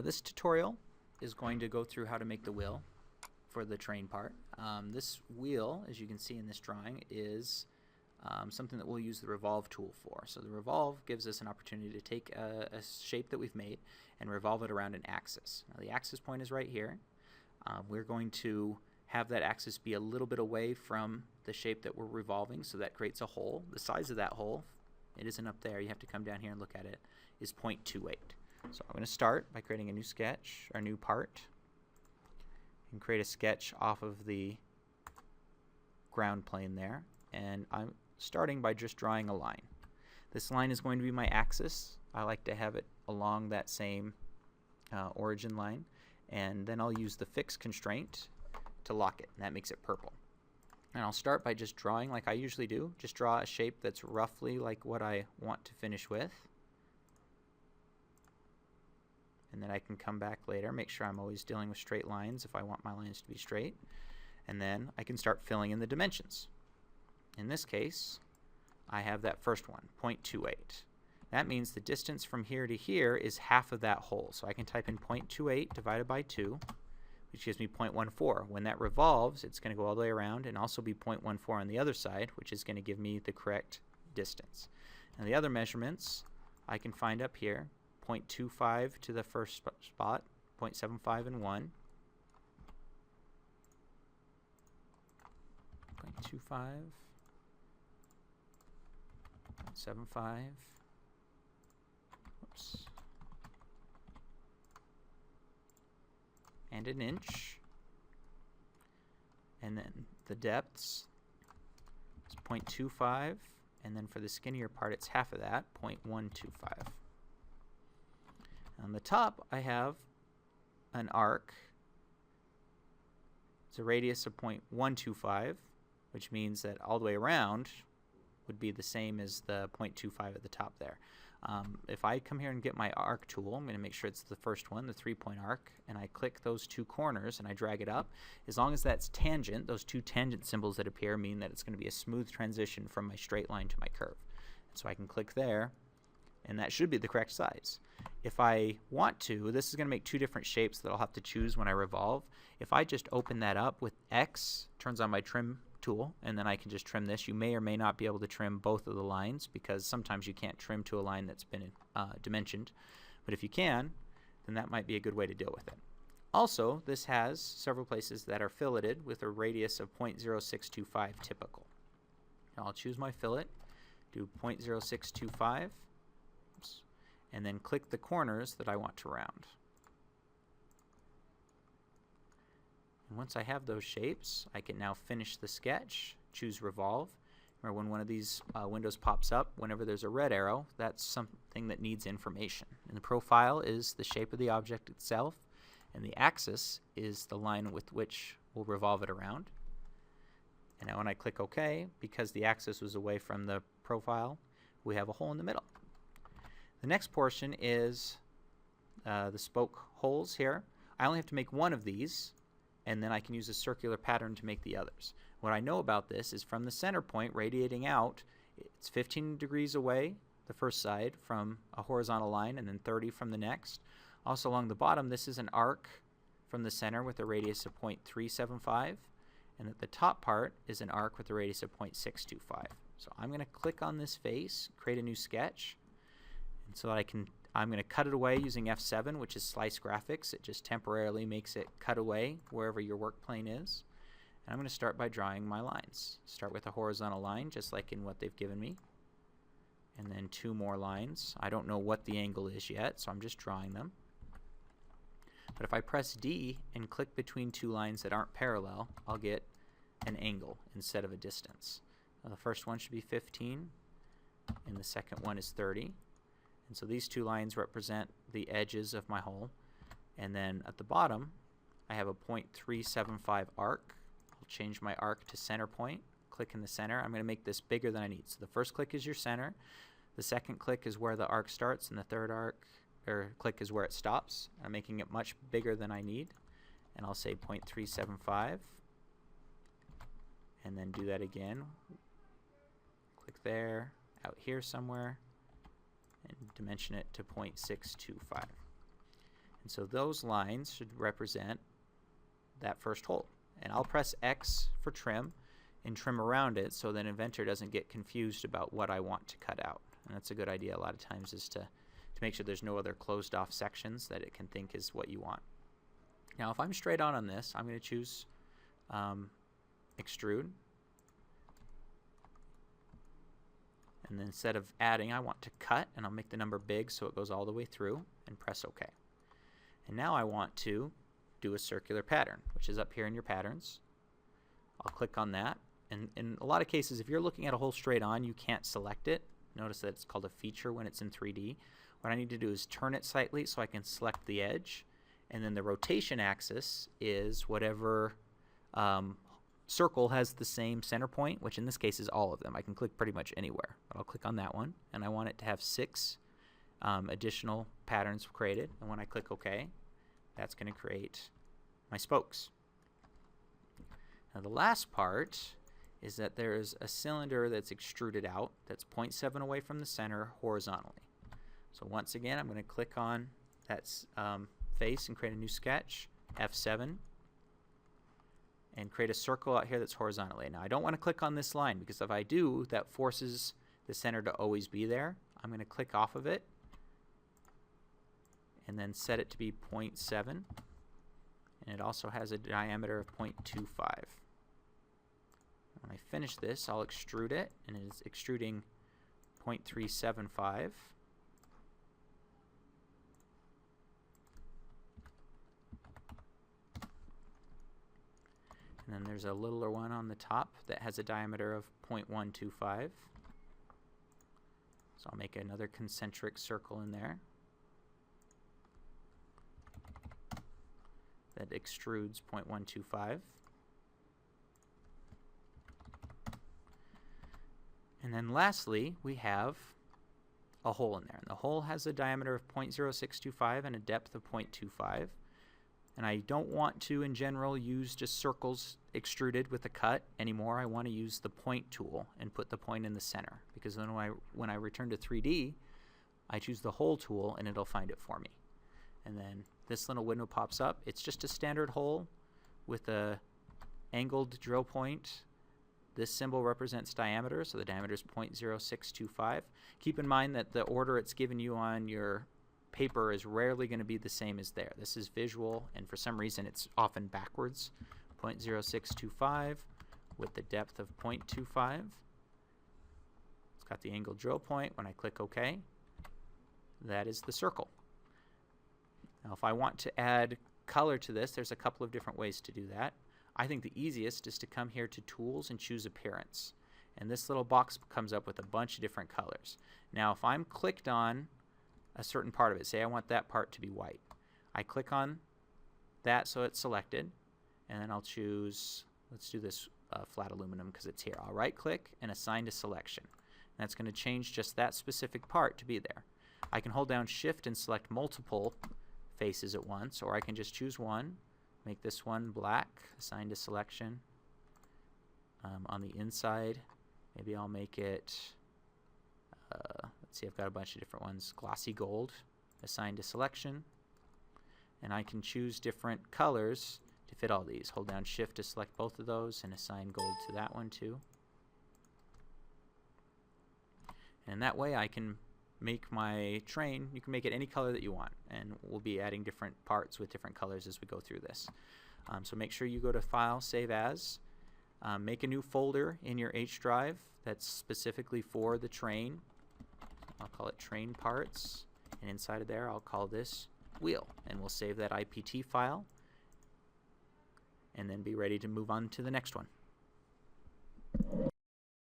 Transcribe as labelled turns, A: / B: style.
A: This tutorial is going to go through how to make the wheel for the train part. This wheel, as you can see in this drawing, is something that we'll use the revolve tool for. So the revolve gives us an opportunity to take a shape that we've made and revolve it around an axis. Now the axis point is right here. We're going to have that axis be a little bit away from the shape that we're revolving, so that creates a hole. The size of that hole, it isn't up there, you have to come down here and look at it, is 0.28. So I'm going to start by creating a new sketch, or new part, and create a sketch off of the ground plane there. And I'm starting by just drawing a line. This line is going to be my axis. I like to have it along that same origin line. And then I'll use the fix constraint to lock it, and that makes it purple. And I'll start by just drawing like I usually do. Just draw a shape that's roughly like what I want to finish with. And then I can come back later, make sure I'm always dealing with straight lines if I want my lines to be straight. And then I can start filling in the dimensions. In this case, I have that first one, 0.28. That means the distance from here to here is half of that hole. So I can type in 0.28 divided by 2, which gives me 0.14. When that revolves, it's going to go all the way around and also be 0.14 on the other side, which is going to give me the correct distance. And the other measurements I can find up here, 0.25 to the first spot, 0.75 and 1, 0.25, 0.75, oops, and an inch, and then the depths is 0.25, and then for the skinnier part it's half of that, 0.125. On the top I have an arc. It's a radius of 0.125, which means that all the way around would be the same as the 0.25 at the top there. If I come here and get my arc tool, I'm going to make sure it's the first one, the 3-point arc, and I click those two corners and I drag it up. As long as that's tangent, those two tangent symbols that appear mean that it's going to be a smooth transition from my straight line to my curve. And so I can click there, and that should be the correct size. If I want to, this is going to make two different shapes that I'll have to choose when I revolve. If I just open that up with X, turns on my trim tool, and then I can just trim this. You may or may not be able to trim both of the lines because sometimes you can't trim to a line that's been dimensioned. But if you can, then that might be a good way to deal with it. Also, this has several places that are filleted with a radius of 0.0625 typical. Now I'll choose my fillet, do 0.0625, and then click the corners that I want to round. And once I have those shapes, I can now finish the sketch, choose revolve. Remember, when one of these windows pops up, whenever there's a red arrow, that's something that needs information. And the profile is the shape of the object itself, and the axis is the line with which we'll revolve it around. And now when I click OK, because the axis was away from the profile, we have a hole in the middle. The next portion is the spoke holes here. I only have to make one of these, and then I can use a circular pattern to make the others. What I know about this is from the center point radiating out, it's 15 degrees away, the first side, from a horizontal line, and then 30 from the next. Also along the bottom, this is an arc from the center with a radius of 0.375, and at the top part is an arc with a radius of 0.625. So I'm going to click on this face, create a new sketch, and so that I'm going to cut it away using F7, which is slice graphics. It just temporarily makes it cut away wherever your work plane is. And I'm going to start by drawing my lines. Start with a horizontal line, just like in what they've given me. And then two more lines. I don't know what the angle is yet, so I'm just drawing them. But if I press D and click between two lines that aren't parallel, I'll get an angle instead of a distance. Now, the first one should be 15, and the second one is 30. And so these two lines represent the edges of my hole. And then at the bottom, I have a 0.375 arc. I'll change my arc to center point. Click in the center. I'm going to make this bigger than I need. So the first click is your center. The second click is where the arc starts, and the third click is where it stops. I'm making it much bigger than I need. And I'll say 0.375. And then do that again. Click there, out here somewhere, and dimension it to 0.625. And so those lines should represent that first hole. And I'll press X for trim and trim around it so that Inventor doesn't get confused about what I want to cut out. And that's a good idea a lot of times, is to make sure there's no other closed off sections that it can think is what you want. Now if I'm straight on this, I'm going to choose extrude. And then instead of adding, I want to cut, and I'll make the number big so it goes all the way through, and press OK. And now I want to do a circular pattern, which is up here in your patterns. I'll click on that. And in a lot of cases, if you're looking at a hole straight on, you can't select it. Notice that it's called a feature when it's in 3D. What I need to do is turn it slightly so I can select the edge. And then the rotation axis is whatever circle has the same center point, which in this case is all of them. I can click pretty much anywhere. But I'll click on that one, and I want it to have 6 additional patterns created. And when I click OK, that's going to create my spokes. Now the last part is that there is a cylinder that's extruded out that's 0.7 away from the center horizontally. So once again, I'm going to click on that face and create a new sketch, F7, and create a circle out here that's horizontally. Now I don't want to click on this line, because if I do, that forces the center to always be there. I'm going to click off of it and then set it to be 0.7, and it also has a diameter of 0.25. When I finish this, I'll extrude it, and it's extruding 0.375. And then there's a littler one on the top that has a diameter of 0.125. So I'll make another concentric circle in there that extrudes 0.125. And then lastly, we have a hole in there. And the hole has a diameter of 0.0625 and a depth of 0.25. And I don't want to, in general, use just circles extruded with a cut anymore. I want to use the point tool and put the point in the center, because then when I return to 3D, I choose the hole tool and it'll find it for me. And then this little window pops up. It's just a standard hole with a angled drill point. This symbol represents diameter, so the diameter is 0.0625. Keep in mind that the order it's given you on your paper is rarely going to be the same as there. This is visual, and for some reason it's often backwards. 0.0625 with the depth of 0.25. It's got the angled drill point. When I click OK, that is the circle. Now if I want to add color to this, there's a couple of different ways to do that. I think the easiest is to come here to Tools and choose Appearance. And this little box comes up with a bunch of different colors. Now if I'm clicked on a certain part of it, say I want that part to be white, I click on that so it's selected, and then I'll choose, let's do this flat aluminum because it's here. I'll right click and assign to selection. And that's going to change just that specific part to be there. I can hold down Shift and select multiple faces at once, or I can just choose one, make this one black, assign to selection. On the inside, maybe I'll make it, let's see, I've got a bunch of different ones. Glossy gold, assign to selection. And I can choose different colors to fit all these. Hold down Shift to select both of those and assign gold to that one too. And that way I can make my train, you can make it any color that you want, and we'll be adding different parts with different colors as we go through this. So make sure you go to File, Save As, make a new folder in your H drive that's specifically for the train. I'll call it Train Parts, and inside of there I'll call this Wheel, and we'll save that IPT file and then be ready to move on to the next one.